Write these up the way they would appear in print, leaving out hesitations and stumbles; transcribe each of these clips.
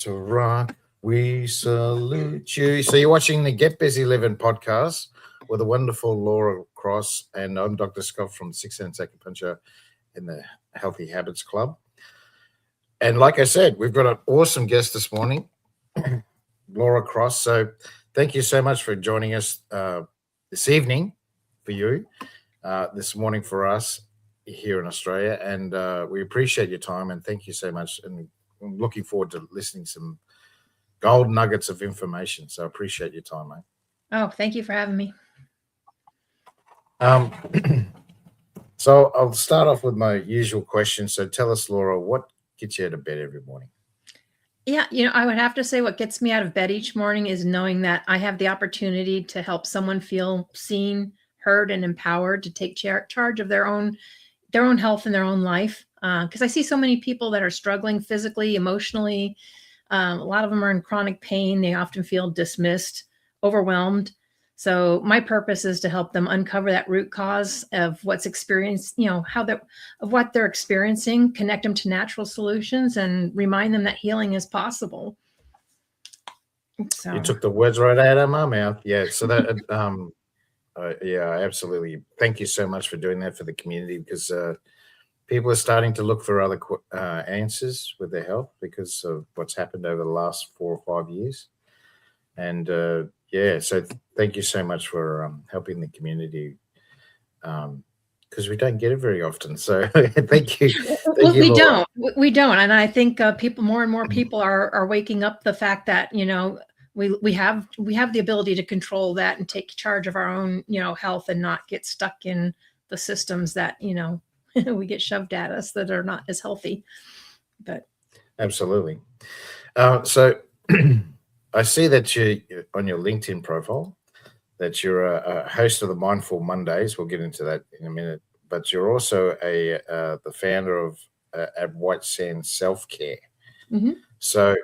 to rock. We salute you. So you're watching the Get Busy Livin podcast with the wonderful Laura Cross, and I'm Dr. Scott from 6 and Second Puncher in the Healthy Habits Club. And like I said, we've got an awesome guest this morning, Laura Cross. So thank you so much for joining us this evening for you, this morning for us here in Australia. And we appreciate your time and thank you so much. And I'm looking forward to listening to some gold nuggets of information. So I appreciate your time, mate. Oh, thank you for having me. So I'll start off with my usual question. So tell us, Laura, what gets you out of bed every morning? Yeah, I would have to say what gets me out of bed each morning is knowing that I have the opportunity to help someone feel seen, heard, and empowered to take charge of their own health and their own life. Because I see so many people that are struggling physically, emotionally. A lot of them are in chronic pain. They often feel dismissed, overwhelmed. So my purpose is to help them uncover that root cause of what's experienced, of what they're experiencing, connect them to natural solutions, and remind them that healing is possible. So you took the words right out of my mouth. Yeah. So that, yeah, absolutely. Thank you so much for doing that for the community, because people are starting to look for other answers with their health because of what's happened over the last 4 or 5 years. And yeah, so thank you so much for helping the community, because we don't get it very often. So thank you. Well, we don't. And I think more and more people are waking up the fact that, we have the ability to control that and take charge of our own, health and not get stuck in the systems that, we get shoved at us that are not as healthy. But absolutely. So I see that you on your LinkedIn profile that you're a host of the Mindful Mondays. We'll get into that in a minute. But you're also the founder of at White Sands Self-Care. Mm-hmm. So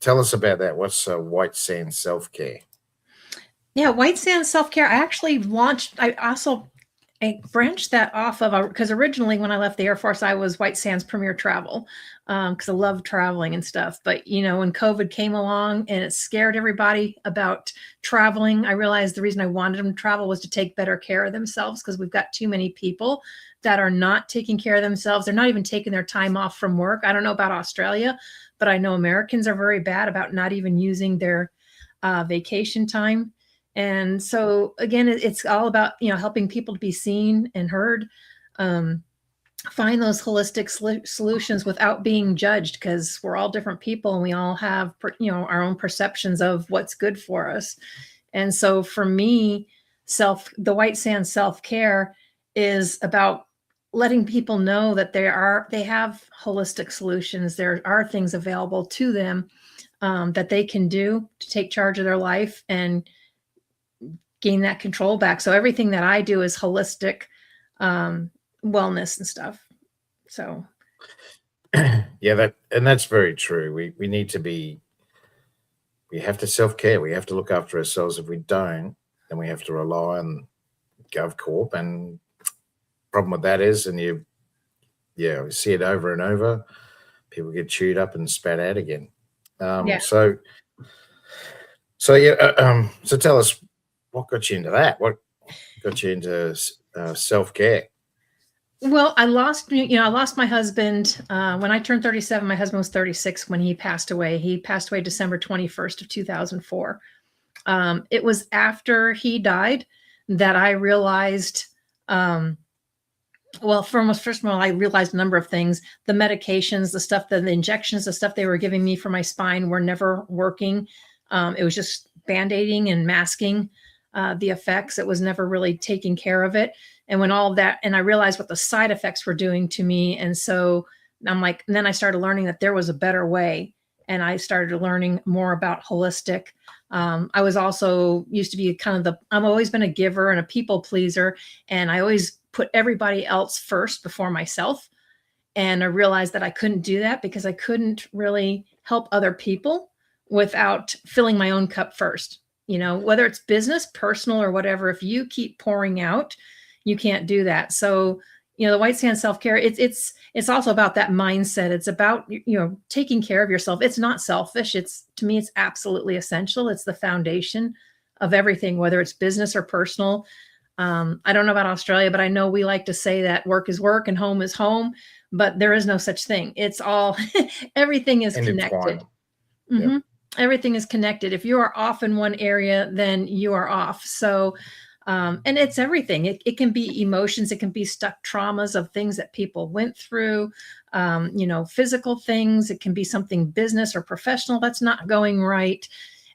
tell us about that. What's White Sands Self-Care? Yeah, White Sands Self-Care. I actually launched. I branched that off of, because originally when I left the Air Force, I was White Sands Premier Travel, because I love traveling and stuff. But, when COVID came along and it scared everybody about traveling, I realized the reason I wanted them to travel was to take better care of themselves, because we've got too many people that are not taking care of themselves. They're not even taking their time off from work. I don't know about Australia, but I know Americans are very bad about not even using their vacation time. And so again, it's all about, helping people to be seen and heard, find those holistic solutions without being judged, because we're all different people and we all have, our own perceptions of what's good for us. And so for me, the White Sands Self-Care is about letting people know that they have holistic solutions. There are things available to them that they can do to take charge of their life and gain that control back. So everything that I do is holistic wellness and stuff. So yeah, that's very true. We need to we have to self-care. We have to look after ourselves. If we don't, then we have to rely on GovCorp. And problem with that is, and we see it over and over, people get chewed up and spat out again. Yeah. So tell us, what got you into that? What got you into self-care? Well, I lost my husband when I turned 37. My husband was 36 when he passed away. He passed away December 21st of 2004. It was after he died that I realized, first of all, I realized a number of things. The medications, the injections, the stuff they were giving me for my spine were never working. It was just band-aiding and masking the effects. It was never really taking care of it. And when all of that, and I realized what the side effects were doing to me. And so I'm like, and then I started learning that there was a better way. And I started learning more about holistic. I was also used to be I've always been a giver and a people pleaser. And I always put everybody else first before myself. And I realized that I couldn't do that because I couldn't really help other people without filling my own cup first. Whether it's business, personal, or whatever, if you keep pouring out, you can't do that. So the white sand self-care, it's also about that mindset. It's about, taking care of yourself. It's not selfish. To me, it's absolutely essential. It's the foundation of everything, whether it's business or personal. I don't know about Australia, but I know we like to say that work is work and home is home, but there is no such thing. It's all, everything is connected. Mm-hmm. Everything is connected. If you are off in one area, then you are off. So, and it's everything. It can be emotions. It can be stuck traumas of things that people went through, physical things. It can be something business or professional that's not going right.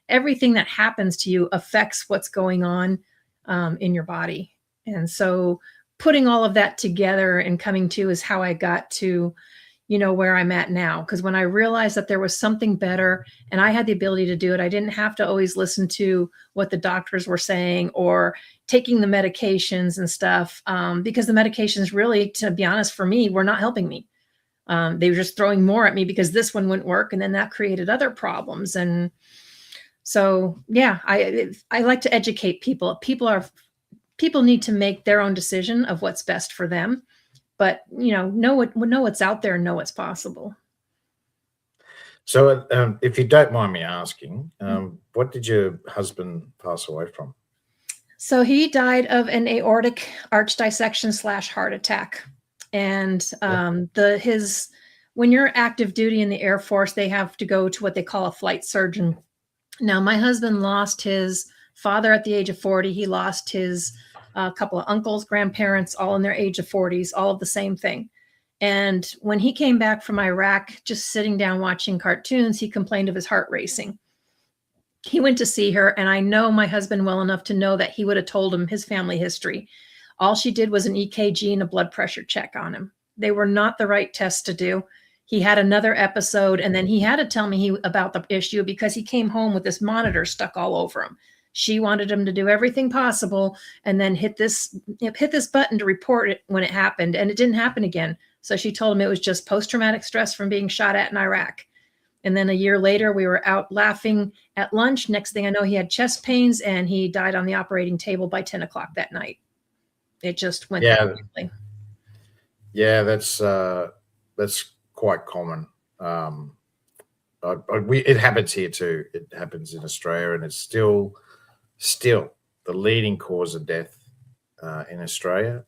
Everything that happens to you affects what's going on in your body. And so putting all of that together and coming to is how I got to, where I'm at now. Because when I realized that there was something better and I had the ability to do it, I didn't have to always listen to what the doctors were saying or taking the medications and stuff, because the medications really, to be honest, for me, were not helping me. They were just throwing more at me because this one wouldn't work. And then that created other problems. And so, yeah, I like to educate people. People need to make their own decision of what's best for them. But, know what's out there and know what's possible. So if you don't mind me asking, what did your husband pass away from? So he died of an aortic arch dissection / heart attack. And when you're active duty in the Air Force, they have to go to what they call a flight surgeon. Now, my husband lost his father at the age of 40. He lost his couple of uncles, grandparents, all in their age of 40s, all of the same thing. And when he came back from Iraq, just sitting down watching cartoons, he complained of his heart racing. He went to see her, and I know my husband well enough to know that he would have told him his family history. All she did was an EKG and a blood pressure check on him. They were not the right tests to do. He had another episode, and then he had to tell me about the issue because he came home with this monitor stuck all over him. She wanted him to do everything possible and then hit this button to report it when it happened, and it didn't happen again. So she told him it was just post-traumatic stress from being shot at in Iraq. And then a year later, we were out laughing at lunch. Next thing I know, he had chest pains, and he died on the operating table by 10 o'clock that night. It just went that quickly. Yeah, that's quite common. It happens here too. It happens in Australia, and it's still the leading cause of death in Australia.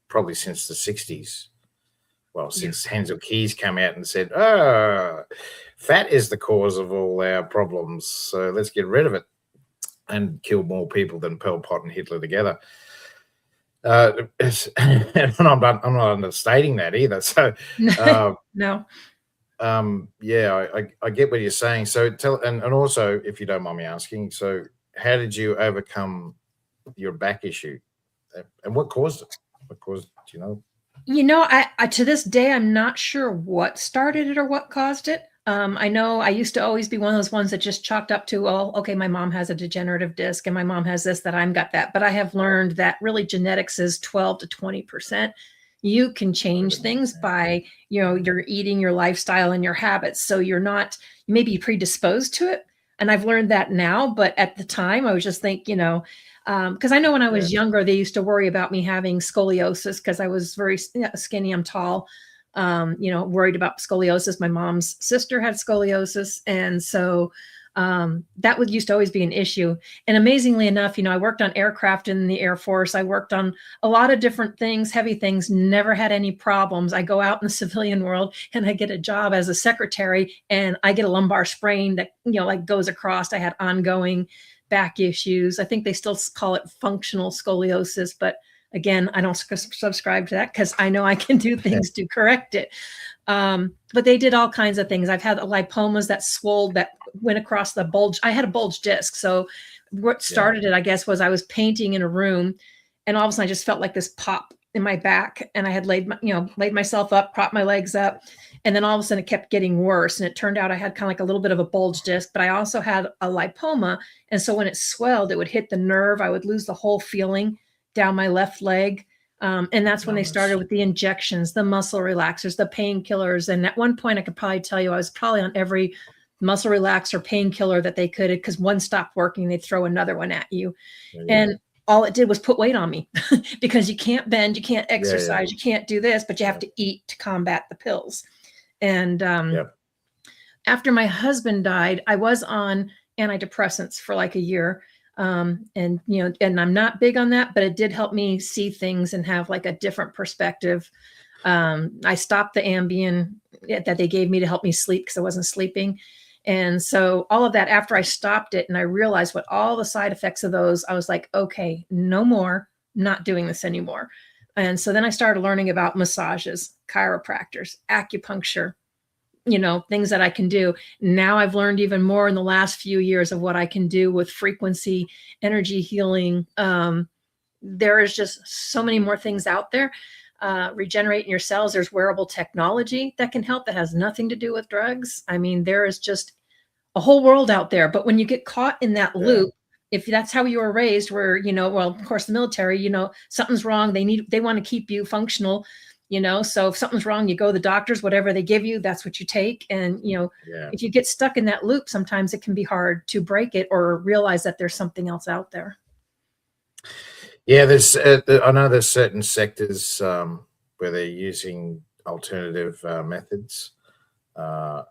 Probably since the 60s. Well, since Hansel Keys came out and said, fat is the cause of all our problems, so let's get rid of it, and kill more people than Pol Pot and Hitler together. And I'm not understating that either. So, no. I get what you're saying. So and also, if you don't mind me asking, so how did you overcome your back issue, and what caused it? What caused it? Do you know? I to this day, I'm not sure what started it or what caused it. I know I used to always be one of those ones that just chalked up to, well, okay, my mom has a degenerative disc and my mom has this, that I've got that. But I have learned that really genetics is 12 to 20%. You can change things by, your eating, your lifestyle, and your habits. So you may be predisposed to it. And I've learned that now. But at the time, I was just thinking, because I know when I was younger, they used to worry about me having scoliosis because I was very skinny. I'm tall. Worried about scoliosis. My mom's sister had scoliosis. And so that used to always be an issue. And amazingly enough, I worked on aircraft in the Air Force. I worked on a lot of different things, heavy things, never had any problems. I go out in the civilian world and I get a job as a secretary and I get a lumbar sprain that, goes across. I had ongoing back issues. I think they still call it functional scoliosis, but again, I don't subscribe to that because I know I can do things to correct it. But they did all kinds of things. I've had lipomas that swelled, that went across the bulge. I had a bulge disc. So what started it, I guess, was I was painting in a room and all of a sudden I just felt like this pop in my back, and I had laid myself up, propped my legs up. And then all of a sudden it kept getting worse. And it turned out I had kind of like a little bit of a bulge disc, but I also had a lipoma. And so when it swelled, it would hit the nerve. I would lose the whole feeling down my left leg. And that's when they started with the injections, the muscle relaxers, the painkillers. And at one point I could probably tell you I was probably on every muscle relaxer painkiller that they could, because one stopped working, they'd throw another one at you. And all it did was put weight on me because you can't bend, you can't exercise, yeah. you can't do this, but you have to eat to combat the pills. And after my husband died, I was on antidepressants for like a year. And, you know, and I'm not big on that, but it did help me see things and have like a different perspective. I stopped the Ambien that they gave me to help me sleep because I wasn't sleeping. And so all of that, after I stopped it and I realized what all the side effects of those, I was like, okay, no more, not doing this anymore. And so then I started learning about massages, chiropractors, acupuncture, you know, things that I can do. Now I've learned even more in the last few years of what I can do with frequency, energy healing. There is just so many more things out there. Regenerating your cells. There's wearable technology that can help that has nothing to do with drugs. I mean, there is just a whole world out there. But when you get caught in that loop, if that's how you were raised, where, you know, well, of course, the military, you know, something's wrong. They want to keep you functional, you know, so if something's wrong, you go to the doctors, whatever they give you, that's what you take. And, you know, if you get stuck in that loop, sometimes it can be hard to break it or realize that there's something else out there. Yeah, there's I know there's certain sectors where they're using alternative methods to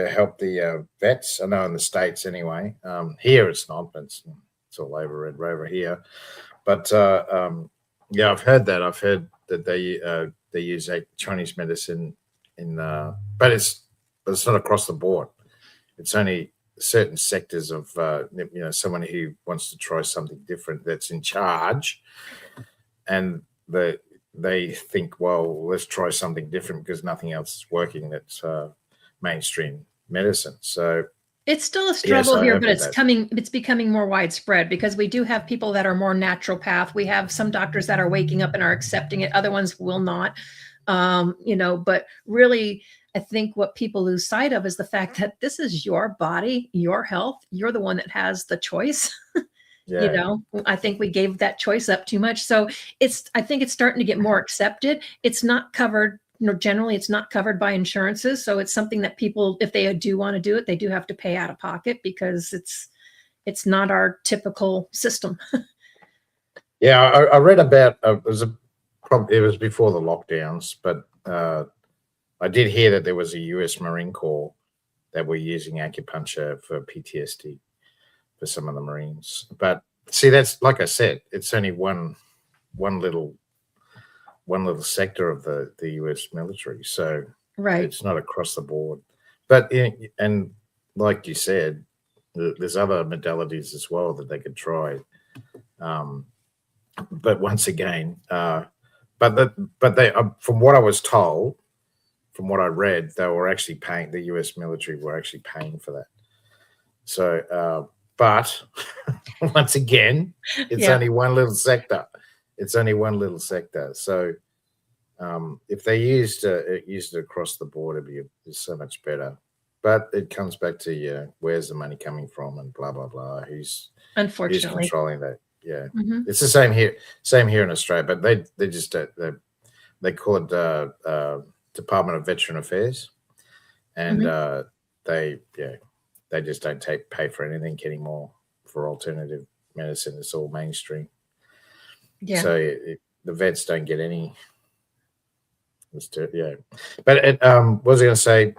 help the vets. I know in the States anyway. Here it's not, but it's all over Red Rover here. But yeah, I've heard that. I've heard that they use Chinese medicine but it's not across the board. It's only certain sectors of you know, someone who wants to try something different that's in charge, and they think, well, let's try something different because nothing else is working. That's mainstream medicine. So it's still a struggle here, but it's becoming more widespread because we do have people that are more naturopath. We have some doctors that are waking up and are accepting it. Other ones will not, you know, but really, I think what people lose sight of is the fact that this is your body, your health. You're the one that has the choice. You know, I think we gave that choice up too much. So I think it's starting to get more accepted. It's not covered, you know, generally it's not covered by insurances. So it's something that people, if they do want to do it, they do have to pay out of pocket because it's not our typical system. Yeah, I read about it was before the lockdowns, but I did hear that there was a US Marine Corps that were using acupuncture for PTSD for some of the Marines. But see, that's, like I said, it's only one little sector of the US military. So it's not across the board. But and like you said, there's other modalities as well that they could try. But once again, but they, from what I was told, from what I read, they were actually paying, the US military were actually paying for that. So, but once again, it's only one little sector. It's only one little sector. So if they used it across the board, it'd be so much better. But it comes back to where's the money coming from and blah, blah, blah. Who's controlling that? Yeah. It's the same here in Australia, but they just they call it Department of Veteran Affairs, and they just don't pay for anything anymore for alternative medicine. It's all mainstream. Yeah. So the vets don't get any. But what was I going to say?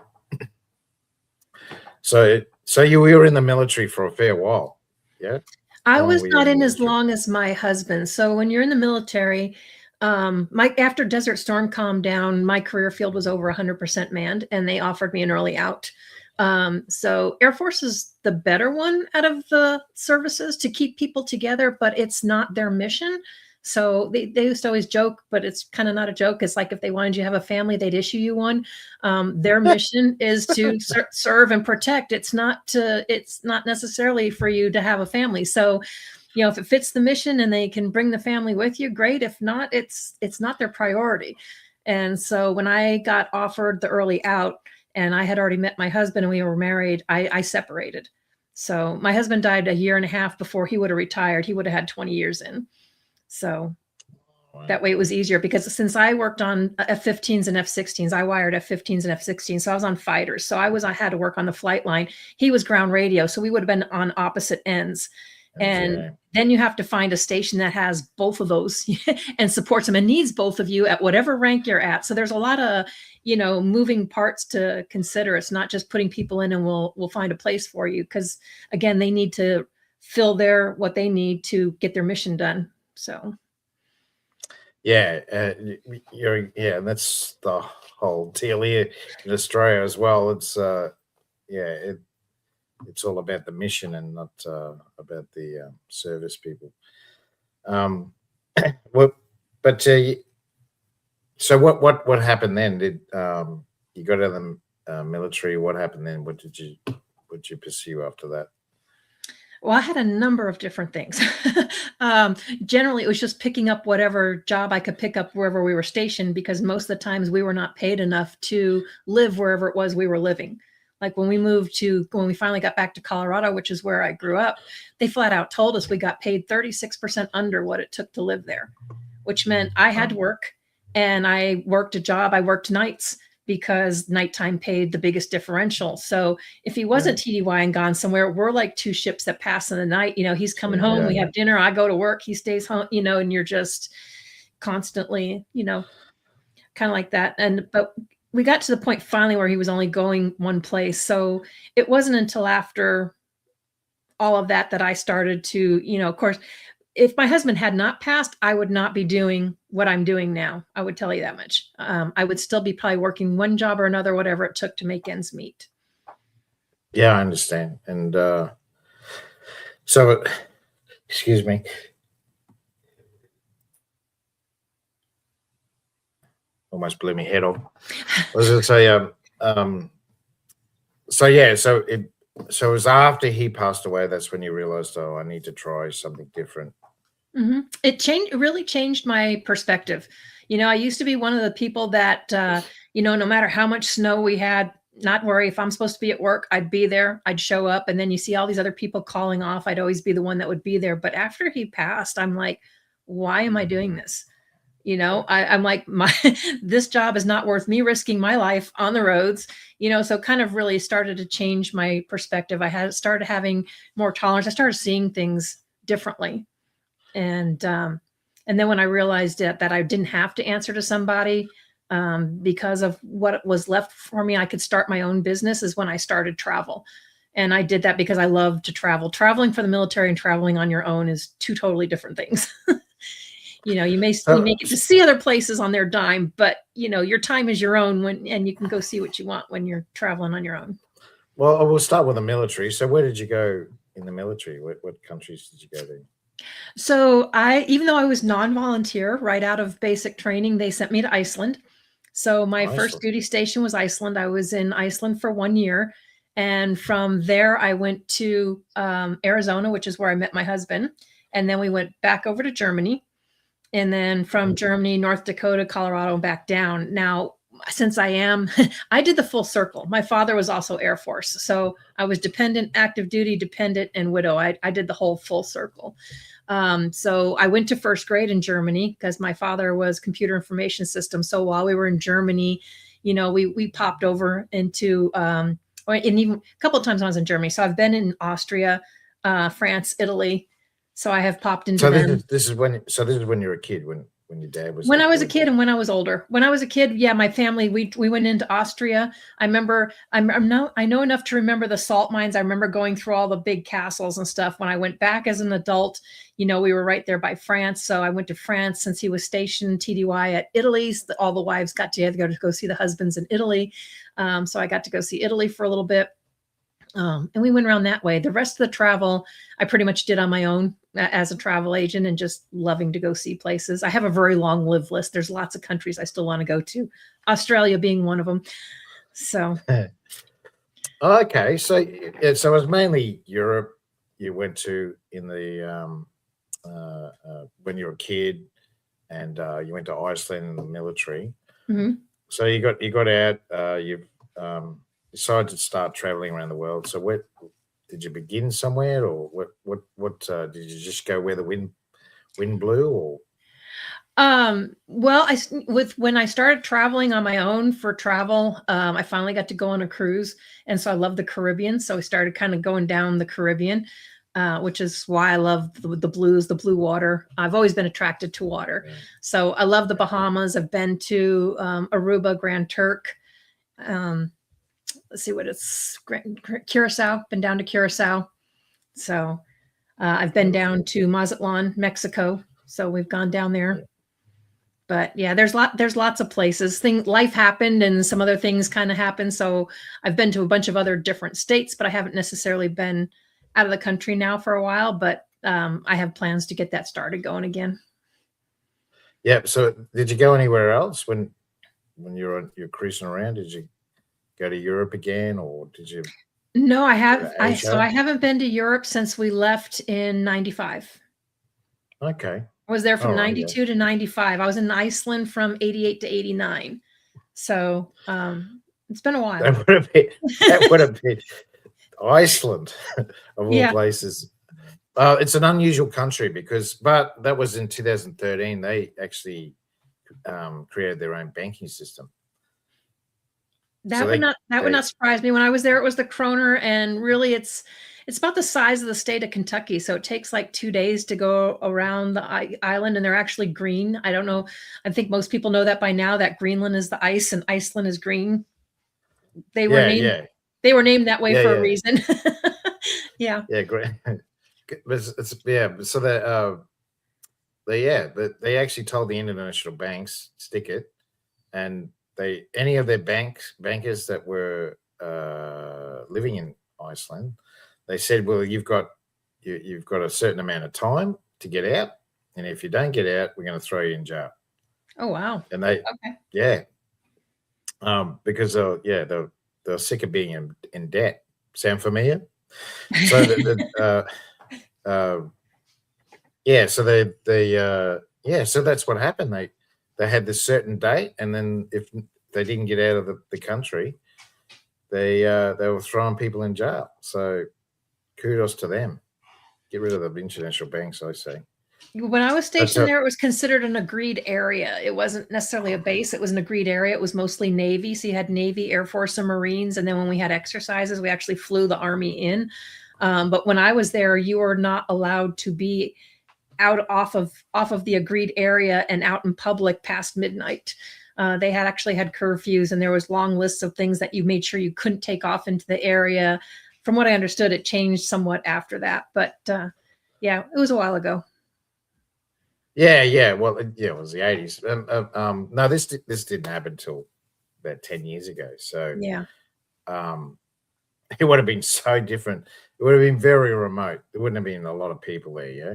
So you were in the military for a fair while, yeah? I was not in as long as my husband. So when you're in the military, after Desert Storm calmed down, my career field was over 100% manned, and they offered me an early out. So Air Force is the better one out of the services to keep people together, but it's not their mission. So they used to always joke, but it's kind of not a joke. It's like if they wanted you to have a family, they'd issue you one. Their mission is to serve and protect. It's not necessarily for you to have a family. So, you know, if it fits the mission and they can bring the family with you, great. If not, it's not their priority. And so when I got offered the early out and I had already met my husband and we were married, I separated. So my husband died a year and a half before he would have retired. He would have had 20 years in. So that way it was easier because since I worked on F-15s and F-16s, I wired F-15s and F-16s. So I was on fighters. So I had to work on the flight line. He was ground radio. So we would have been on opposite ends. And then you have to find a station that has both of those and supports them and needs both of you at whatever rank you're at. So there's a lot of, moving parts to consider. It's not just putting people in and we'll find a place for you. Because again, they need to fill what they need to get their mission done. So. Yeah. And that's the whole deal here in Australia as well. It's, it's all about the mission and not about the service people. So what happened then? Did you got out of the military? What happened then? What did you pursue after that? Well, I had a number of different things. Generally, it was just picking up whatever job I could pick up wherever we were stationed, because most of the times we were not paid enough to live wherever it was we were living. Like when we finally got back to Colorado, which is where I grew up, they flat out told us we got paid 36% under what it took to live there, which meant I had to work, and I worked a job. I worked nights because nighttime paid the biggest differential. So if he wasn't TDY and gone somewhere, we're like two ships that pass in the night. He's coming home, we have dinner, I go to work, he stays home, and you're just constantly, kind of like that. But we got to the point finally where he was only going one place. So it wasn't until after all of that I started to, of course, if my husband had not passed, I would not be doing what I'm doing now. I would tell you that much. I would still be probably working one job or another, whatever it took to make ends meet. Yeah, I understand. And so, excuse me. Almost blew my head off. I was going to say, so it was after he passed away, that's when you realized, I need to try something different. Mm-hmm. It really changed my perspective. I used to be one of the people that, no matter how much snow we had, not worry. If I'm supposed to be at work, I'd be there. I'd show up. And then you see all these other people calling off. I'd always be the one that would be there. But after he passed, I'm like, why am I doing this? I'm like, this job is not worth me risking my life on the roads, so kind of really started to change my perspective. I started having more tolerance. I started seeing things differently. And then when I realized that I didn't have to answer to somebody because of what was left for me, I could start my own business, is when I started travel. And I did that because I love to travel. Traveling for the military and traveling on your own is two totally different things. You may get to see other places on their dime, but your time is your own and you can go see what you want when you're traveling on your own. Well, we'll start with the military. So where did you go in the military? What countries did you go to? So even though I was non-volunteer right out of basic training, they sent me to Iceland. So my first duty station was Iceland. I was in Iceland for 1 year. And from there, I went to Arizona, which is where I met my husband. And then we went back over to Germany. And then from Germany, North Dakota, Colorado, back down. Now, since I did the full circle. My father was also Air Force. So I was dependent, active duty, dependent, and widow. I did the whole full circle. So I went to first grade in Germany because my father was computer information system. So while we were in Germany, we popped over into, and even a couple of times when I was in Germany. So I've been in Austria, France, Italy. So I have popped into them. This is when you were a kid, when your dad was. When I was a kid and when I was older. When I was a kid, my family, we went into Austria. I remember, I know enough to remember the salt mines. I remember going through all the big castles and stuff. When I went back as an adult, we were right there by France. So I went to France since he was stationed TDY at Italy. So all the wives got together to go see the husbands in Italy. So I got to go see Italy for a little bit. And we went around that way. The rest of the travel, I pretty much did on my own as a travel agent and just loving to go see places. I have a very long live list. There's lots of countries I still want to go to, Australia being one of them. So. Okay. So it was mainly Europe you went to in the, when you were a kid, and you went to Iceland in the military. Mm-hmm. So you got out, you've decided to start traveling around the world. So where did you begin somewhere, or what did you just go where the wind blew, or? Well, when I started traveling on my own for travel, I finally got to go on a cruise. And so I love the Caribbean. So I started kind of going down the Caribbean. which is why I love the blues, the blue water. I've always been attracted to water. Yeah. So I love the Bahamas. I've been to Aruba, Grand Turk. Let's see what it's, Curacao, been down to Curacao. So I've been down to Mazatlan, Mexico. So we've gone down there. Yeah. But yeah, there's lots of places. Life happened and some other things kind of happened. So I've been to a bunch of other different states, but I haven't necessarily been out of the country now for a while. But I have plans to get that started going again. Yeah. So did you go anywhere else when you're cruising around? Did you go to Europe again, or did you? No, I have. I haven't been to Europe since we left in '95. Okay. I was there from 92 to 95. I was in Iceland from 88 to 89. So it's been a while. That would have been Iceland of all places. It's an unusual country but that was in 2013. They actually created their own banking system. That would not surprise me. When I was there, it was the kroner, and really it's about the size of the state of Kentucky. So it takes like 2 days to go around the island, and they're actually green. I don't know. I think most people know that by now, that Greenland is the ice and Iceland is green. They were named that way for a reason. Yeah. Yeah, great. So they actually told the international banks stick it, and any of their bankers that were living in Iceland, they said, well, you've got a certain amount of time to get out, and if you don't get out, we're going to throw you in jail. Oh wow! And because they're sick of being in debt. Sound familiar? So so that's what happened. They had this certain date, and then if they didn't get out of the country, they were throwing people in jail. So kudos to them. Get rid of the international banks, I say. When I was stationed there, it was considered an agreed area. It wasn't necessarily a base. It was an agreed area. It was mostly Navy. So you had Navy, Air Force, and Marines. And then when we had exercises, we actually flew the Army in. But when I was there, you were not allowed to be out off of the agreed area and out in public past midnight. They actually had curfews, and there was long lists of things that you made sure you couldn't take off into the area. From what I understood, it changed somewhat after that, but it was a while ago. Yeah. Well, it was the 80s. No, this didn't happen until about 10 years ago. So it would have been so different. It would have been very remote. There wouldn't have been a lot of people there, yeah?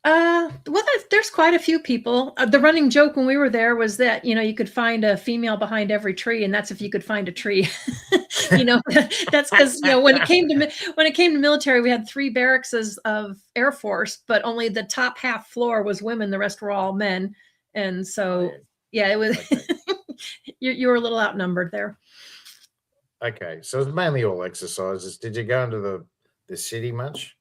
Well, there's quite a few people. The running joke when we were there was that, you could find a female behind every tree, and that's if you could find a tree. That's because, when it came to military, we had 3 barracks of Air Force, but only the top half floor was women. The rest were all men. And so, it was, you were a little outnumbered there. Okay. So it's mainly all exercises. Did you go into the city much?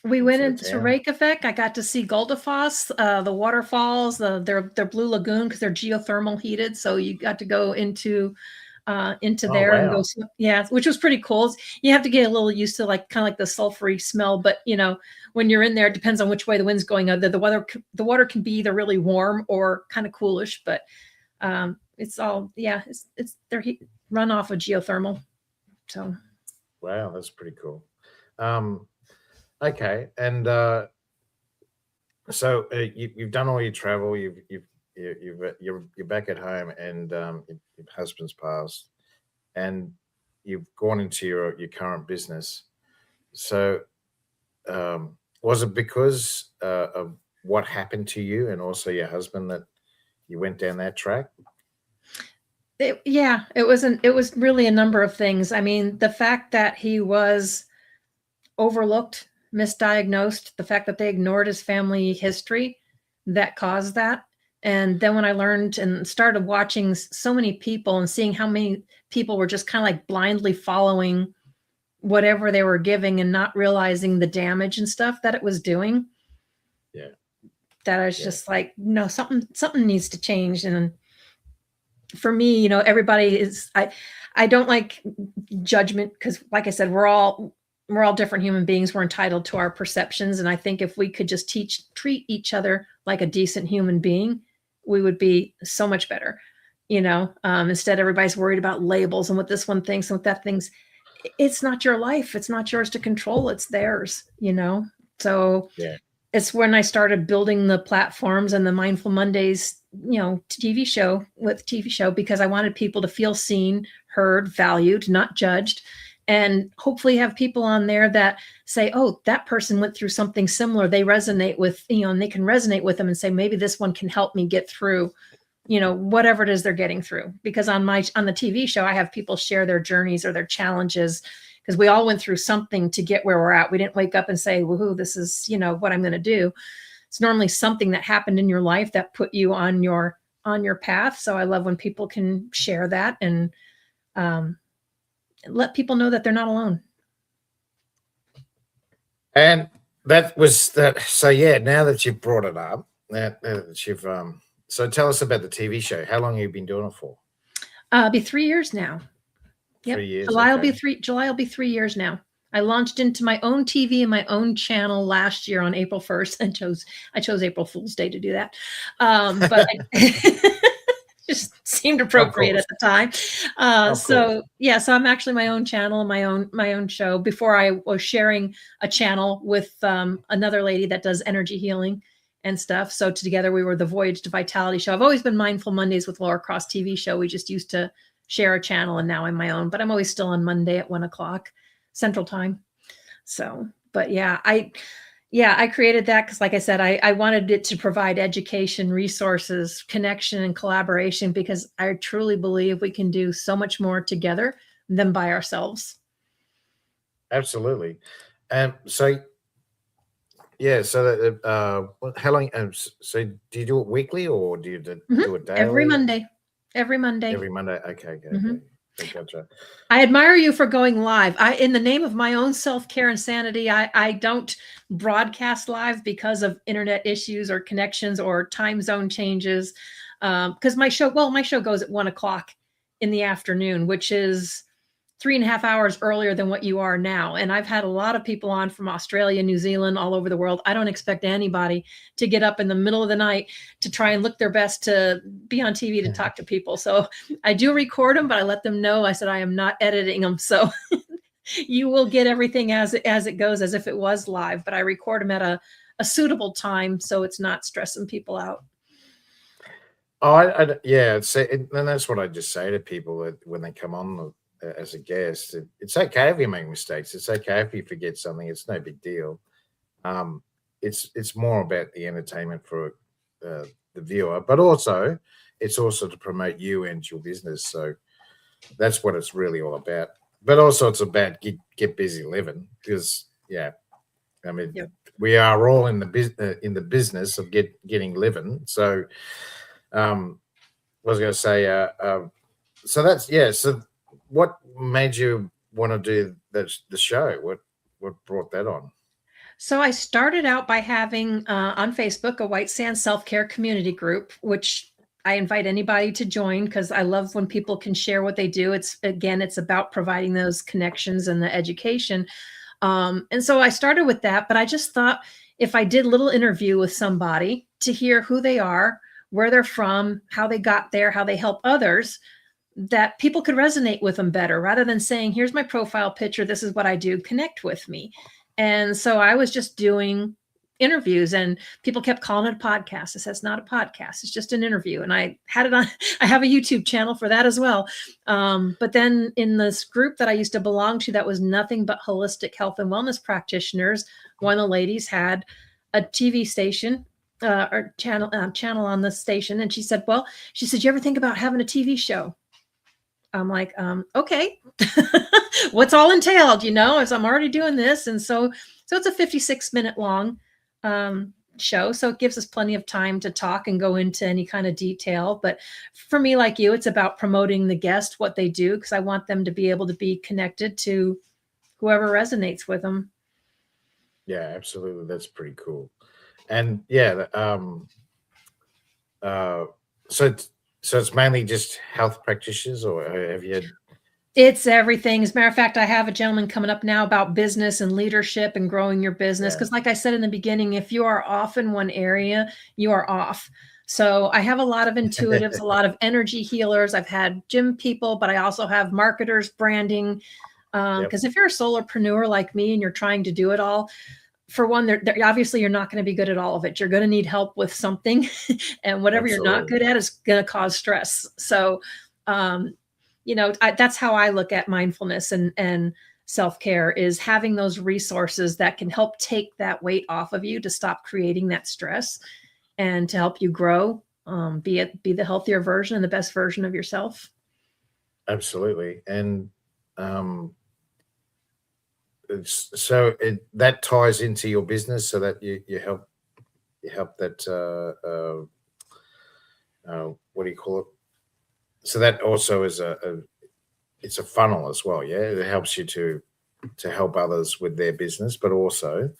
We went into Reykjavik. I got to see Goldafoss, the waterfalls, their Blue Lagoon, because they're geothermal heated. So you got to go into there and go, which was pretty cool. You have to get a little used to kind of like the sulfury smell, but when you're in there, it depends on which way the wind's going. The water can be either really warm or kind of coolish, but it's all they're run off of geothermal. So wow, that's pretty cool. Okay, and so you've done all your travel. You're back at home, and your husband's passed, and you've gone into your current business. So, was it because of what happened to you and also your husband that you went down that track? It was really a number of things. I mean, the fact that he was overlooked, misdiagnosed, the fact that they ignored his family history, that caused that. And then when I learned and started watching so many people and seeing how many people were just kind of like blindly following whatever they were giving and not realizing the damage and stuff that it was doing. Yeah. That I was just like, no, something needs to change. And for me, everybody is, I don't like judgment because, like I said, we're all we're all different human beings. We're entitled to our perceptions. And I think if we could just treat each other like a decent human being, we would be so much better. Instead everybody's worried about labels and what this one thinks and what that thinks. It's not your life. It's not yours to control. It's theirs, So Yeah. it's when I started building the platforms and the Mindful Mondays, TV show, because I wanted people to feel seen, heard, valued, not judged, and hopefully have people on there that say, oh, that person went through something similar. They resonate with, and they can resonate with them and say, maybe this one can help me get through, whatever it is they're getting through. Because on the TV show, I have people share their journeys or their challenges, because we all went through something to get where we're at. We didn't wake up and say, woohoo, this is, what I'm going to do. It's normally something that happened in your life that put you on your path. So I love when people can share that and let people know that they're not alone. And that was that. So yeah, now that you've brought it up, that you've so tell us about the TV show. How long have you been doing it for? It'll be 3 years now. Yep. 3 years. July will be 3 years now. I launched into my own TV and my own channel last year on April 1st, and I chose April Fool's Day to do that. But just seemed appropriate at the time. So I'm actually my own channel and my own show. Before, I was sharing a channel with another lady that does energy healing and stuff. So together we were the Voyage to Vitality show. I've always been Mindful Mondays with Laura Cross TV show. We just used to share a channel, and now I'm my own, but I'm always still on Monday at 1:00 Central Time. So, but I created that because, like I said, I wanted it to provide education, resources, connection, and collaboration, because I truly believe we can do so much more together than by ourselves. Absolutely. So yeah, so how long? So do you do it weekly, or do you do it daily? Every Monday. Every Monday. Okay. Gotcha. I admire you for going live. In the name of my own self-care and sanity, I don't broadcast live because of internet issues or connections or time zone changes. Because my show goes at 1:00 in the afternoon, which is 3.5 hours earlier than what you are now. And I've had a lot of people on from Australia, New Zealand, all over the world. I don't expect anybody to get up in the middle of the night to try and look their best to be on TV to talk to people. So I do record them, but I let them know. I said, I am not editing them. So you will get everything as it goes, as if it was live, but I record them at a suitable time, so it's not stressing people out. Oh, yeah. And that's what I just say to people when they come on as a guest. It's okay if you make mistakes. It's okay if you forget something. It's no big deal. It's more about the entertainment for the viewer, but also it's also to promote you and your business. So that's what it's really all about. But also it's about get busy living, because we are all in the business of getting living. So I was going to say so that's so what made you want to do the show? What brought that on? So I started out by having on Facebook a White Sands self-care community group, which I invite anybody to join, because I love when people can share what they do. It's about providing those connections and the education. And so I started with that, but I just thought, if I did a little interview with somebody to hear who they are, where they're from, how they got there, how they help others, that people could resonate with them better, rather than saying, here's my profile picture, this is what I do, connect with me. And so I was just doing interviews, and people kept calling it a podcast. I said, it's not a podcast, it's just an interview. And I had it on, I have a YouTube channel for that as well. But then in this group that I used to belong to, that was nothing but holistic health and wellness practitioners, one of the ladies had a TV station or channel on the station. And she said, you ever think about having a TV show? I'm like, okay, what's all entailed, as I'm already doing this. And so it's a 56-minute long show. So it gives us plenty of time to talk and go into any kind of detail. But for me, like you, it's about promoting the guest, what they do, because I want them to be able to be connected to whoever resonates with them. Yeah, absolutely. That's pretty cool. And so it's mainly just health practitioners, or have you had It's everything. As a matter of fact, I have a gentleman coming up now about business and leadership and growing your business. Yeah. Because like I said in the beginning, if you are off in one area, you are off. So I have a lot of intuitives, a lot of energy healers. I've had gym people, but I also have marketers, branding. Because if you're a solopreneur like me and you're trying to do it all, for one, obviously you're not going to be good at all of it. You're going to need help with something, and whatever you're not good at is going to cause stress. So, that's how I look at mindfulness and self-care, is having those resources that can help take that weight off of you to stop creating that stress and to help you grow, be the healthier version and the best version of yourself. Absolutely. And that ties into your business, so that you help that what do you call it? So that also is it's a funnel as well. Yeah, it helps you to help others with their business, but also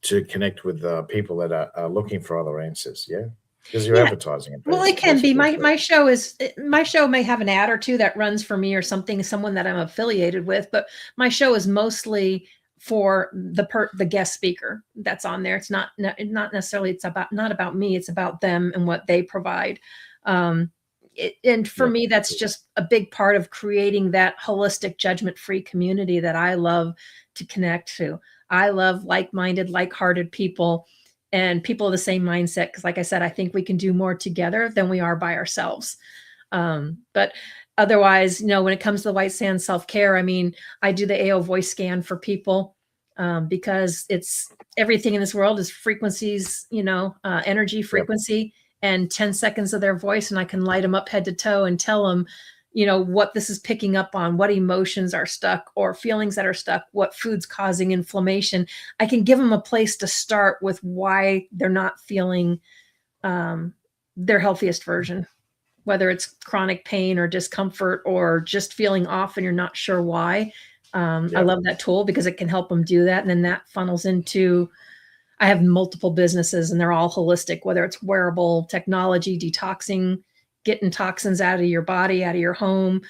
to connect with people that are looking for other answers. Yeah, because you're advertising it. Well, it can be. My show may have an ad or two that runs for me or something, someone that I'm affiliated with, but my show is mostly for the guest speaker that's on there. It's not necessarily, not about me. It's about them and what they provide. And for me, that's just a big part of creating that holistic, judgment-free community that I love to connect to. I love like-minded, like-hearted people and people of the same mindset. Because like I said, I think we can do more together than we are by ourselves. But otherwise, when it comes to the White Sands self-care, I mean, I do the AO voice scan for people because it's everything in this world is frequencies, energy frequency. And 10 seconds of their voice, and I can light them up head to toe and tell them, what this is picking up on, what emotions are stuck or feelings that are stuck, what food's causing inflammation. I can give them a place to start with why they're not feeling their healthiest version, whether it's chronic pain or discomfort or just feeling off and you're not sure why. I love that tool because it can help them do that. And then that funnels into, I have multiple businesses and they're all holistic, whether it's wearable technology, detoxing, getting toxins out of your body, out of your home.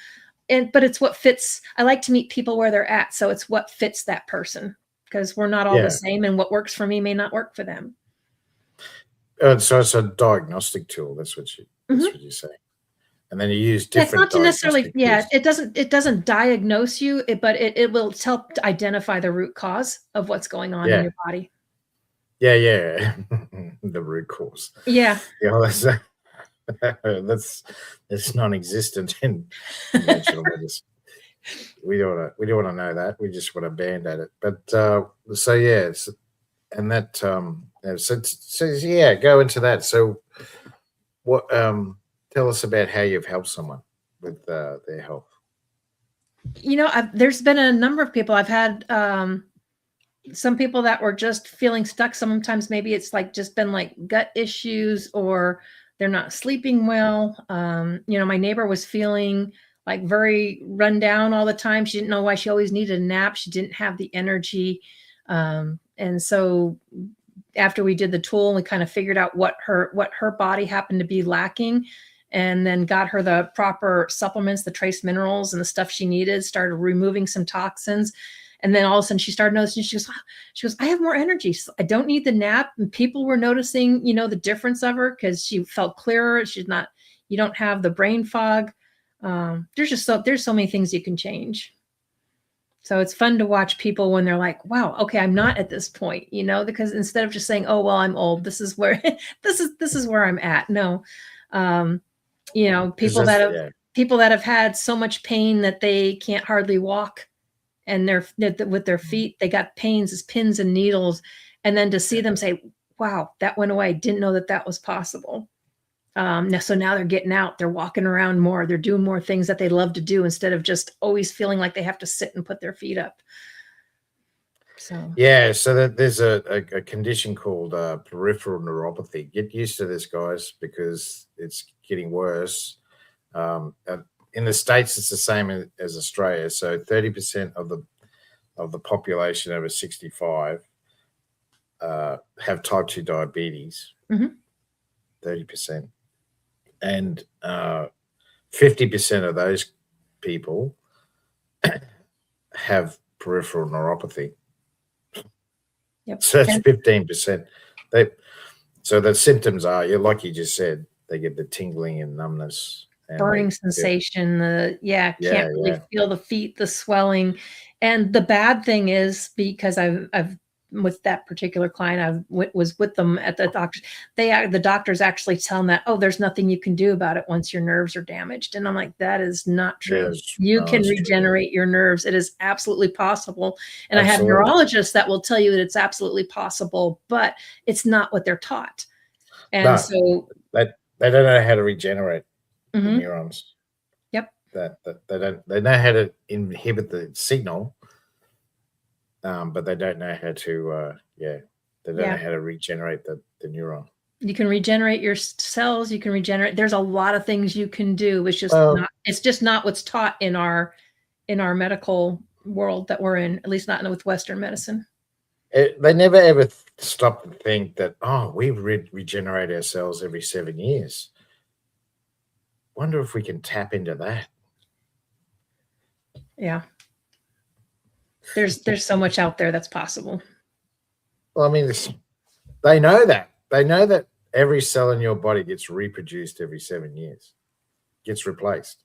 But it's what fits. I like to meet people where they're at. So it's what fits that person, because we're not all the same, and what works for me may not work for them. So it's a diagnostic tool. That's what you say. And then you use different. It's not to necessarily. Yeah, it doesn't diagnose you, but it will help to identify the root cause of what's going on in your body. Yeah. The root cause. Yeah. That's non-existent in conventional medicine. We don't want to know that. We just want to band at it. But go into that. So what? Tell us about how you've helped someone with their health. There's been a number of people. I've had some people that were just feeling stuck. Sometimes maybe it's just been gut issues, or they're not sleeping well. My neighbor was feeling very run down all the time. She didn't know why she always needed a nap. She didn't have the energy. And so after we did the tool, we kind of figured out what her body happened to be lacking, and then got her the proper supplements, the trace minerals and the stuff she needed, started removing some toxins. And then all of a sudden she started noticing, she goes, I have more energy. So I don't need the nap. And people were noticing, the difference of her, because she felt clearer. You don't have the brain fog. There's so many things you can change. So it's fun to watch people when they're like, wow, okay, I'm not at this point, because instead of just saying, oh, well, I'm old, this is where, this is where I'm at. No, people that have had so much pain that they can't hardly walk, and they're with their feet, they got pains as pins and needles. And then to see them say, wow, that went away. Didn't know that was possible. So now they're getting out, they're walking around more, they're doing more things that they love to do instead of just always feeling like they have to sit and put their feet up. So that there's a condition called peripheral neuropathy. Get used to this, guys, because it's getting worse. In the States, it's the same as Australia. So 30% of the population over 65 have type 2 diabetes. 30%. And 50% of those people have peripheral neuropathy. Yep. So that's 15%. So the symptoms are, like you just said, they get the tingling and numbness, and burning sensation. Can't really feel the feet, the swelling. And the bad thing is, because I've with that particular client, I was with them at the doctor. The doctors actually tell them that, oh, there's nothing you can do about it once your nerves are damaged. And I'm like, that is not true. You can regenerate your nerves. It is absolutely possible. And I have neurologists that will tell you that it's absolutely possible, but it's not what they're taught. And so they don't know how to regenerate the neurons. Yep. They know how to inhibit the signal. But they don't know how to, they don't know how to regenerate the neuron. You can regenerate your cells. You can regenerate. There's a lot of things you can do. It's just not what's taught in our medical world that we're in, at least not with Western medicine. They never ever stop to think that, we regenerate our cells every 7 years. Wonder if we can tap into that. Yeah. There's so much out there that's possible. Well, I mean, they know that. They know that every cell in your body gets reproduced every 7 years, gets replaced.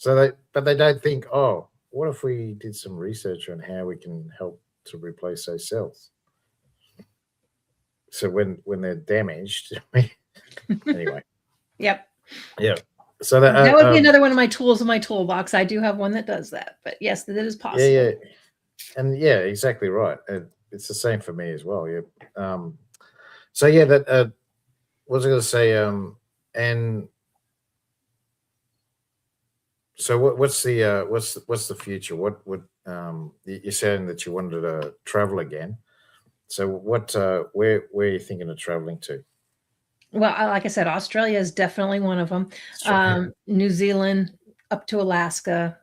But they don't think, what if we did some research on how we can help to replace those cells? So when they're damaged, anyway. Yep. Yeah. So that would be another one of my tools in my toolbox. I do have one that does that, but yes, that is possible. Yeah. And exactly right. And it's the same for me as well. Yeah. So what was I going to say? And so what's the future? What you're saying that you wanted to travel again? So where are you thinking of traveling to? Well, like I said, Australia is definitely one of them. New Zealand, up to Alaska,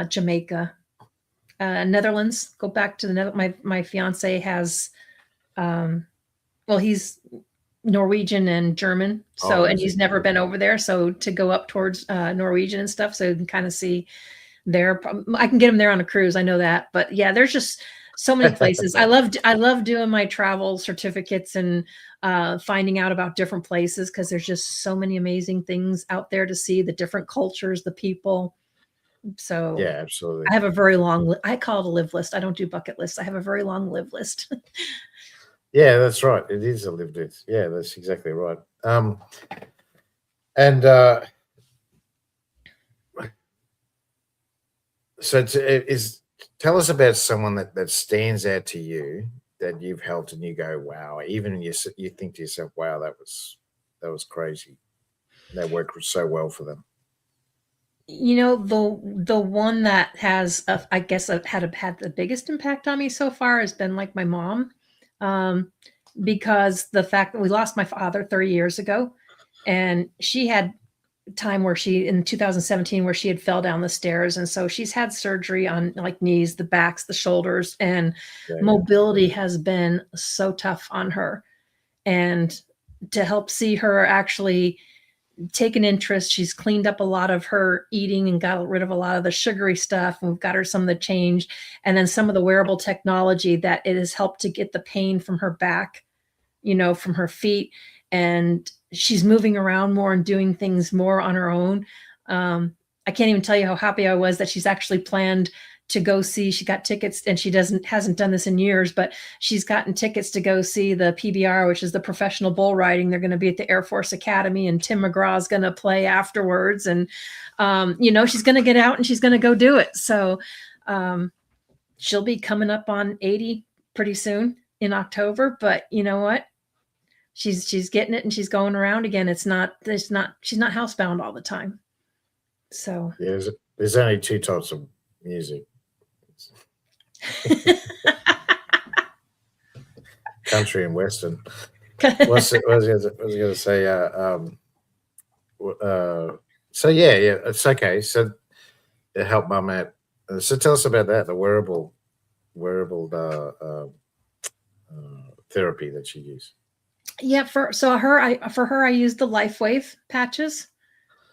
Jamaica, Netherlands. Go back to the Netherlands. My fiance has, he's Norwegian and German, and he's never been over there. So to go up towards Norwegian and stuff, so you can kind of see there. I can get him there on a cruise. I know that, but yeah, there's just so many places. I love doing my travel certificates and finding out about different places, because there's just so many amazing things out there to see, the different cultures, the people. So yeah, absolutely. I have a very long, I call it a live list. I don't do bucket lists. I have a very long live list. Yeah, that's right. It is a live list. Yeah, that's exactly right. So tell us about someone that stands out to you that you've helped, and you go, wow, even you think to yourself, wow, that was crazy. That worked so well for them. You know, the one that has, I guess, had the biggest impact on me so far has been like my mom, because the fact that we lost my father 30 years ago, and she had time where in 2017 where she had fell down the stairs, and so she's had surgery on like knees, the backs, the shoulders, and mobility has been so tough on her. And to help see her actually take an interest, she's cleaned up a lot of her eating and got rid of a lot of the sugary stuff, and we've got her some of the change, and then some of the wearable technology that it has helped to get the pain from her back, from her feet, and she's moving around more and doing things more on her own. I can't even tell you how happy I was that she's actually planned to go see, she got tickets, and she hasn't done this in years, but she's gotten tickets to go see the PBR, which is the professional bull riding. They're going to be at the Air Force Academy, and Tim McGraw is going to play afterwards. And, she's going to get out and she's going to go do it. So she'll be coming up on 80 pretty soon in October, but you know what? She's getting it, and she's going around again. She's not housebound all the time. So yeah, there's only two types of music. Country and Western. What was I going to say? So yeah, it's okay. So it helped Mum out. So tell us about that, the wearable therapy that you use. Yeah, for her I used the LifeWave patches.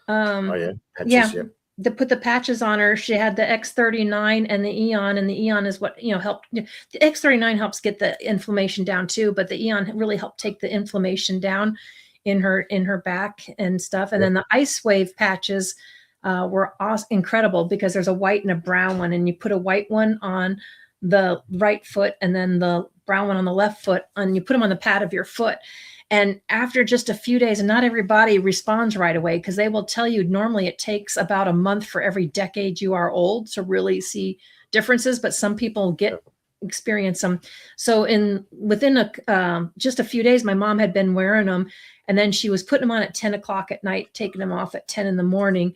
Patches. Yeah. Yep. to put the patches on her. She had the X39 and the Eon, and the Eon is what, helped. The X39 helps get the inflammation down too, but the Eon really helped take the inflammation down in her back and stuff. And then the Ice Wave patches were incredible, because there's a white and a brown one, and you put a white one on the right foot and then the brown one on the left foot, and you put them on the pad of your foot. And after just a few days, and not everybody responds right away, because they will tell you normally it takes about a month for every decade you are old to really see differences, but some people experience them. So within just a few days, my mom had been wearing them, and then she was putting them on at 10 o'clock at night, taking them off at 10 in the morning.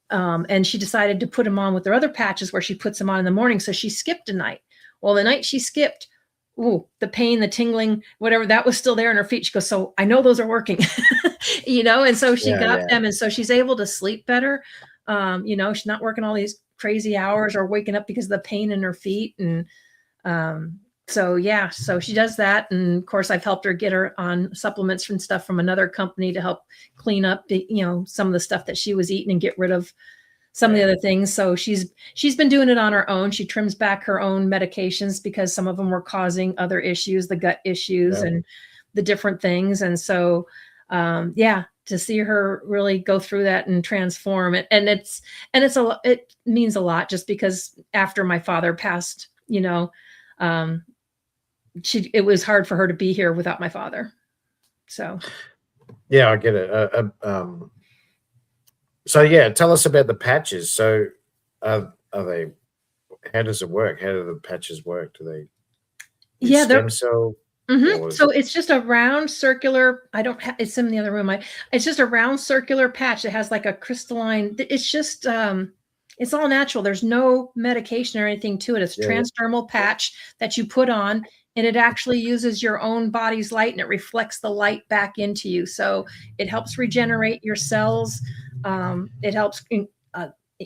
And she decided to put them on with their other patches where she puts them on in the morning. So she skipped a night. Well, the night she skipped, the pain, the tingling, whatever, that was still there in her feet. She goes, so I know those are working, and so she got them. And so she's able to sleep better. She's not working all these crazy hours or waking up because of the pain in her feet. And so she does that. And of course, I've helped her get her on supplements and stuff from another company to help clean up some of the stuff that she was eating and get rid of some of the other things. So she's been doing it on her own. She trims back her own medications because some of them were causing other issues, the gut issues and the different things. And so, to see her really go through that and transform it. And it means a lot, just because after my father passed, it was hard for her to be here without my father. So. Yeah, I get it. So tell us about the patches. So how does it work? How do the patches work? Do they stem cell? So it's just a round circular, it's in the other room. It's just a round circular patch that has like a crystalline, it's just, it's all natural. There's no medication or anything to it. It's a transdermal patch that you put on, and it actually uses your own body's light, and it reflects the light back into you. So it helps regenerate your cells. It helps,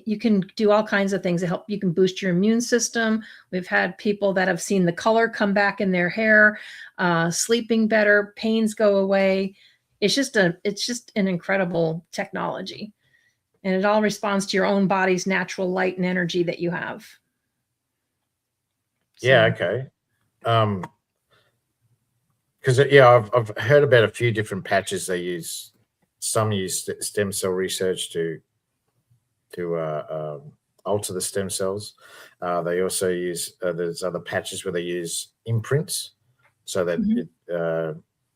you can do all kinds of things. You can boost your immune system. We've had people that have seen the color come back in their hair, sleeping better, pains go away. It's just an incredible technology. And it all responds to your own body's natural light and energy that you have. So. Yeah, okay. Because I've heard about a few different patches they use. Some use stem cell research to alter the stem cells. They also use there's other patches where they use imprints, so that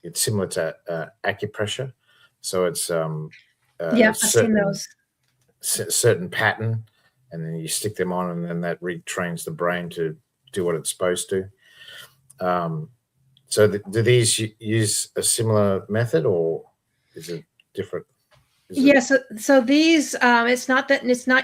it's similar to acupressure. So it's I've seen those. Certain pattern, and then you stick them on, and then that retrains the brain to do what it's supposed to. So do these use a similar method, or is it different? So these, it's not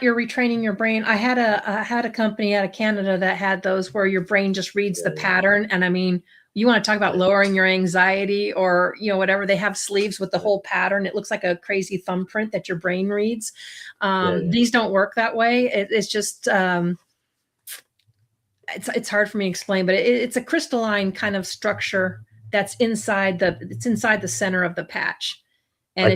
you're retraining your brain. I had a company out of Canada that had those where your brain just reads the pattern. And I mean, you want to talk about lowering your anxiety or, whatever. They have sleeves with the whole pattern. It looks like a crazy thumbprint that your brain reads. These don't work that way. It's just, it's hard for me to explain, but it's a crystalline kind of structure that's inside the center of the patch. And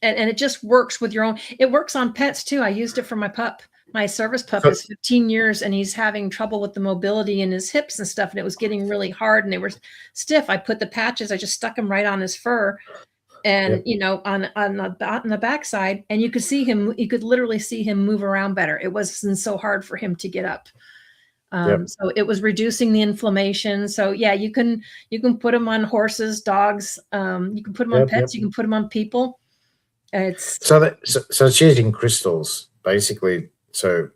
it just works with your own. It works on pets too. I used it for my pup. My service pup is 15 years, and he's having trouble with the mobility in his hips and stuff. And it was getting really hard, and they were stiff. I put the patches. I just stuck them right on his fur, and on the backside, and you could see him. You could literally see him move around better. It wasn't so hard for him to get up. So it was reducing the inflammation. So you can put them on horses, dogs. You can put them on pets. You can put them on people. So it's using crystals basically. So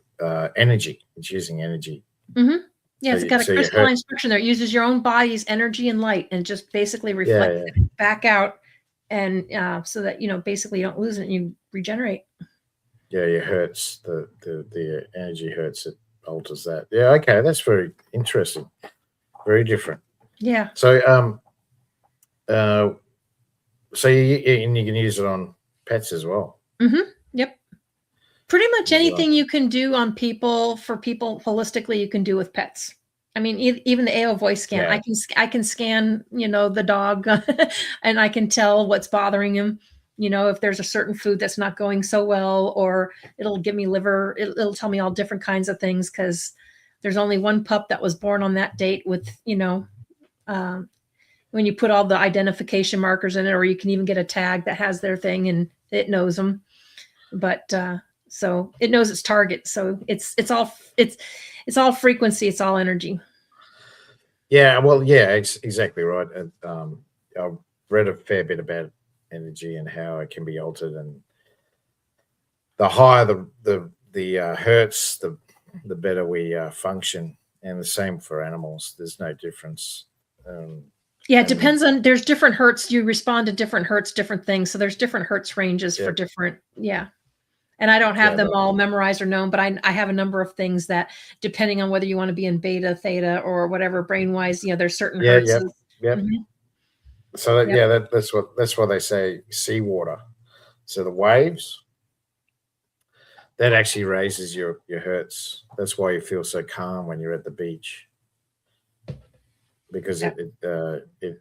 energy. It's using energy. Mm-hmm. Yeah, it's got a crystalline structure there. It uses your own body's energy and light, and just basically reflects it back out, and so that basically you don't lose it and you regenerate. Yeah, it hurts the energy hurts it. Alters that. Yeah, okay, that's very interesting. Very different. Yeah. So so you can use it on pets as well. Mm-hmm. Yep. Pretty much anything you can do on people, for people holistically, you can do with pets. I mean, even the AO voice scan. I can scan, the dog, and I can tell what's bothering him. if there's a certain food that's not going so well, or it'll give me liver, it'll tell me all different kinds of things, because there's only one pup that was born on that date with, when you put all the identification markers in it, or you can even get a tag that has their thing and it knows them. But so it knows its target. So it's all frequency. It's all energy. Yeah, well, yeah, exactly right. I've read a fair bit about energy and how it can be altered, and the higher the hertz, the better we function, and the same for animals. There's no difference. Yeah, it depends on, there's different hertz. You respond to different hertz, different things. So there's different hertz ranges for different, And I don't have them all memorized or known, but I have a number of things that, depending on whether you want to be in beta, theta, or whatever brain-wise, there's certain hertz. Yeah. Mm-hmm. So that's why they say seawater. So the waves, that actually raises your hertz. That's why you feel so calm when you're at the beach, because it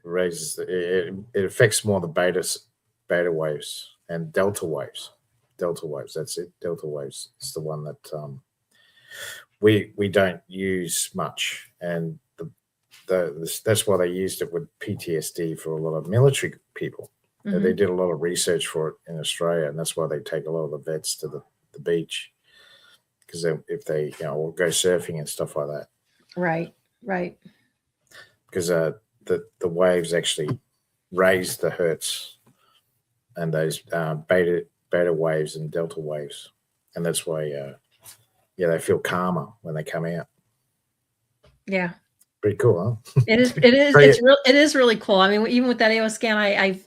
raises it affects more the beta waves and delta waves. That's it. Delta waves is the one that we don't use much, and that's why they used it with PTSD for a lot of military people. Mm-hmm. They did a lot of research for it in Australia, and that's why they take a lot of the vets to the beach, because if they will go surfing and stuff like that. Right. Because the waves actually raise the hertz, and those beta waves and delta waves, and that's why they feel calmer when they come out. Yeah. Pretty cool, huh? It is. It is really cool. I mean, even with that AO scan,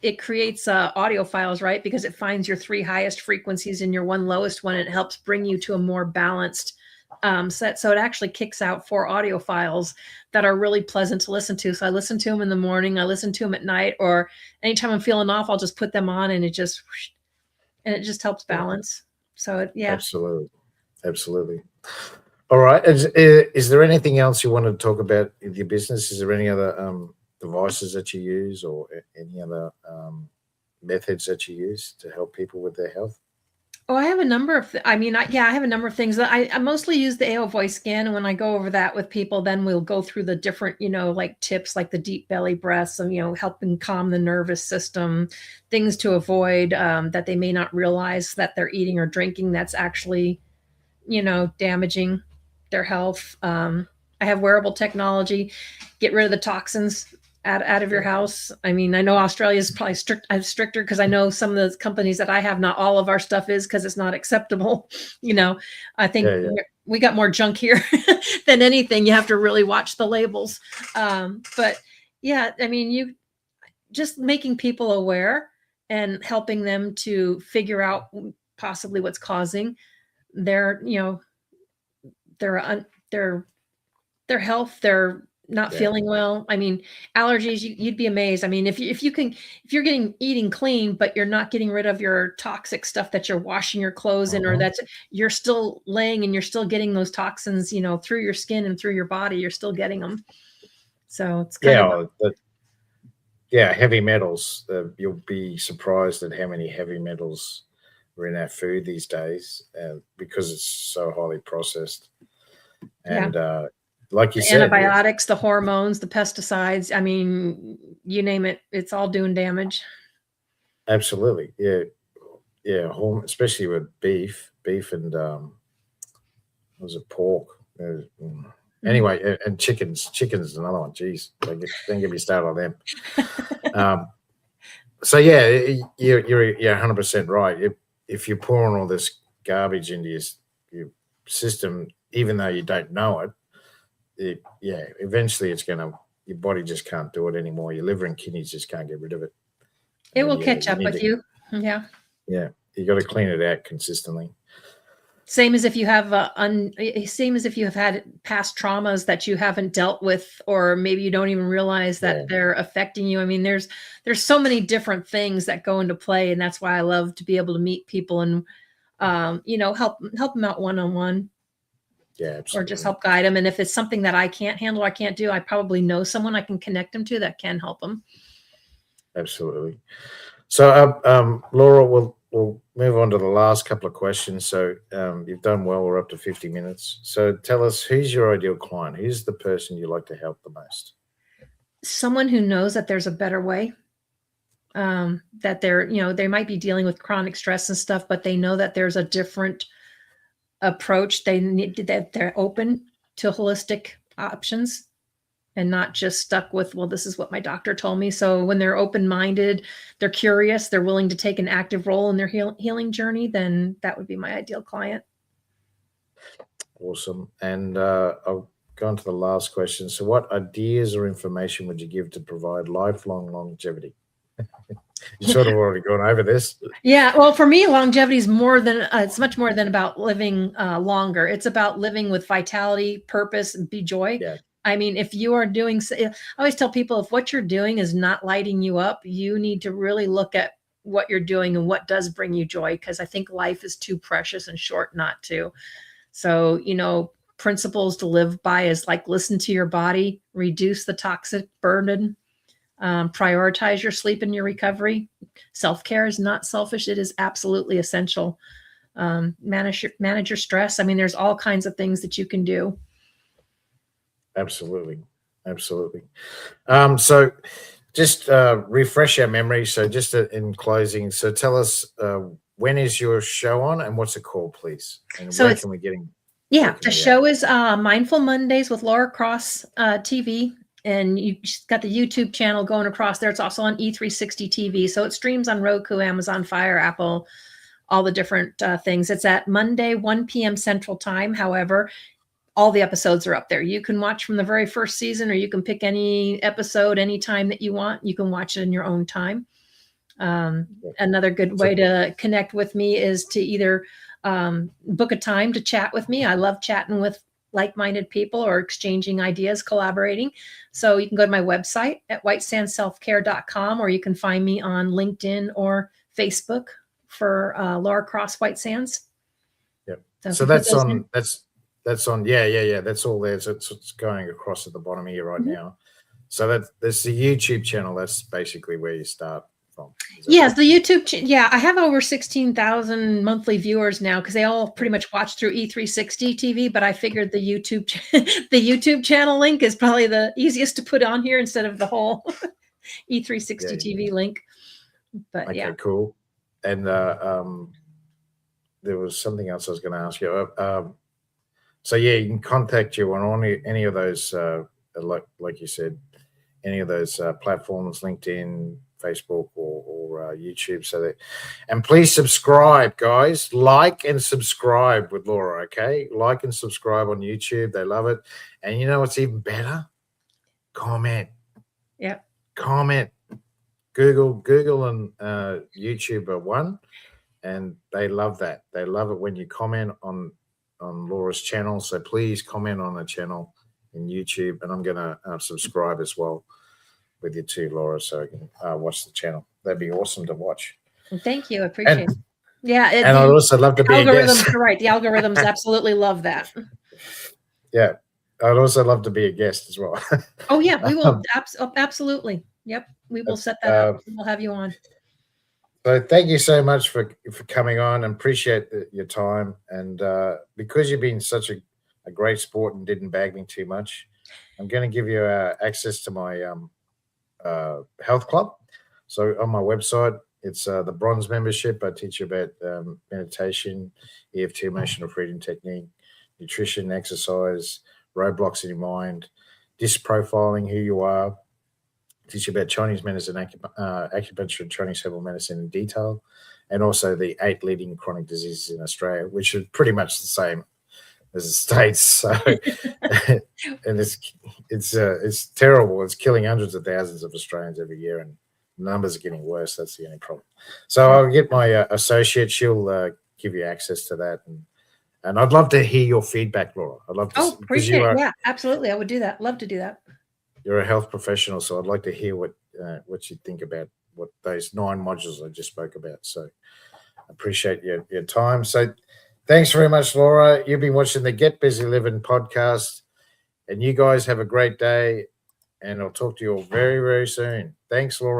it creates audio files, right? Because it finds your 3 highest frequencies and your 1 lowest one. And it helps bring you to a more balanced set. So it actually kicks out 4 audio files that are really pleasant to listen to. So I listen to them in the morning, I listen to them at night, or anytime I'm feeling off, I'll just put them on, and it just helps balance. So Absolutely. All right. Is there anything else you want to talk about with your business? Is there any other devices that you use, or any other methods that you use to help people with their health? Oh, I have a number of, I have a number of things that I mostly use the AO voice scan. And when I go over that with people, then we'll go through the different, like tips, like the deep belly breaths, and, helping calm the nervous system, things to avoid that they may not realize that they're eating or drinking that's actually, damaging their health. I have wearable technology, get rid of the toxins out of your house. I mean, I know Australia is probably stricter, because I know some of the companies that I have, not all of our stuff is, because it's not acceptable. I think we got more junk here than anything. You have to really watch the labels. But yeah, I mean, you just making people aware and helping them to figure out possibly what's causing their health, their not feeling well. I mean, allergies, you'd be amazed. I mean, if you're eating clean, but you're not getting rid of your toxic stuff that you're washing your clothes in, or you're still laying and you're still getting those toxins, through your skin and through your body, you're still getting them. So it's heavy metals. You'll be surprised at how many heavy metals are in our food these days, because it's so highly processed. And like you said, antibiotics, the hormones, the pesticides, I mean, you name it, it's all doing damage. Absolutely. Yeah. Especially with beef and was it pork? Anyway, and chickens is another one. Jeez, don't get me started on them. So yeah, you're 100% right. If you're pouring all this garbage into your system, even though you don't know it, eventually your body just can't do it anymore. Your liver and kidneys just can't get rid of it. It will catch up with you. Yeah. Yeah. You got to clean it out consistently. Same as if you have had past traumas that you haven't dealt with, or maybe you don't even realize that they're affecting you. I mean, there's so many different things that go into play, and that's why I love to be able to meet people and help them out one-on-one. Yeah, absolutely. Or just help guide them. And if it's something that I can't handle, I can't do, I probably know someone I can connect them to that can help them. Absolutely. So, Laura, we'll move on to the last couple of questions. So you've done well. We're up to 50 minutes. So tell us, who's your ideal client? Who's the person you like to help the most? Someone who knows that there's a better way. That they might be dealing with chronic stress and stuff, but they know that there's a different approach. That they're open to holistic options and not just stuck with, well, this is what my doctor told me. So when they're open-minded, they're curious, they're willing to take an active role in their healing journey, then that would be my ideal client. Awesome. And I'll go on to the last question. So what ideas or information would you give to provide lifelong longevity? You sort of already gone over this. Yeah. Well, for me, longevity is it's much more than about living longer. It's about living with vitality, purpose, and be joy. Yeah. I mean, if you are doing, I always tell people, if what you're doing is not lighting you up, you need to really look at what you're doing and what does bring you joy. Because I think life is too precious and short not to. So, principles to live by is like, listen to your body, reduce the toxic burden, prioritize your sleep and your recovery. Self-care is not selfish. It is absolutely essential. Manage your stress. I mean, there's all kinds of things that you can do. Absolutely. So just refresh our memory. So just in closing, so tell us, when is your show on and what's it called, please? And where can we get in? Yeah, the show is Mindful Mondays with Laura Cross TV. And you got the YouTube channel going across there. It's also on E360 TV. So it streams on Roku, Amazon Fire, Apple, all the different things. It's at Monday, 1 p.m. Central Time. However, all the episodes are up there. You can watch from the very first season, or you can pick any episode anytime that you want. You can watch it in your own time. Another good way to connect with me is to either book a time to chat with me. I love chatting with like-minded people or exchanging ideas, collaborating. So you can go to my website at whitesandsselfcare.com, or you can find me on LinkedIn or Facebook for Laura Cross White Sands. Yep. So that's on. That's on. Yeah. That's all there. So it's going across at the bottom here right now. So that's the YouTube channel. That's basically where you start from. Yes, the YouTube. I have over 16,000 monthly viewers now because they all pretty much watch through E360 TV. But I figured the YouTube channel link is probably the easiest to put on here instead of the whole E360 TV link. But okay, cool. And there was something else I was going to ask you. So you can contact you on any of those, like you said, any of those platforms, LinkedIn, Facebook, or YouTube. And please subscribe, guys. Like and subscribe with Laura. Okay, like and subscribe on YouTube. They love it. And you know what's even better? Comment. Yeah. Comment. Google and YouTube are one, and they love that. They love it when you comment on Laura's channel. So please comment on the channel in YouTube, and I'm going to subscribe as well with you too, Laura, so I can watch the channel. That'd be awesome to watch. Thank you. I appreciate it. Yeah. And I'd also love to be a guest. You're right. The algorithms absolutely love that. Yeah. I'd also love to be a guest as well. Oh, yeah. We will. Absolutely. Yep. We will set that up. We'll have you on. So thank you so much for coming on, and appreciate your time. And because you've been such a great sport and didn't bag me too much, I'm going to give you access to my health club. So on my website, it's the bronze membership. I teach you about meditation, EFT, emotional freedom technique, nutrition, exercise, roadblocks in your mind, disc profiling, who you are. Teach you about Chinese medicine, acupuncture, and Chinese herbal medicine in detail, and also the 8 leading chronic diseases in Australia, which are pretty much the same as the States. So, and it's terrible. It's killing hundreds of thousands of Australians every year, and numbers are getting worse. That's the only problem. So I'll get my associate. She'll give you access to that, and I'd love to hear your feedback, Laura. I'd love to. Appreciate it. Yeah, absolutely. I would do that. Love to do that. You're a health professional, so I'd like to hear what you think about what those 9 modules I just spoke about. So I appreciate your time. So thanks very much, Laura. You've been watching the Get Busy Livin podcast, and you guys have a great day, and I'll talk to you all very, very soon. Thanks, Laura.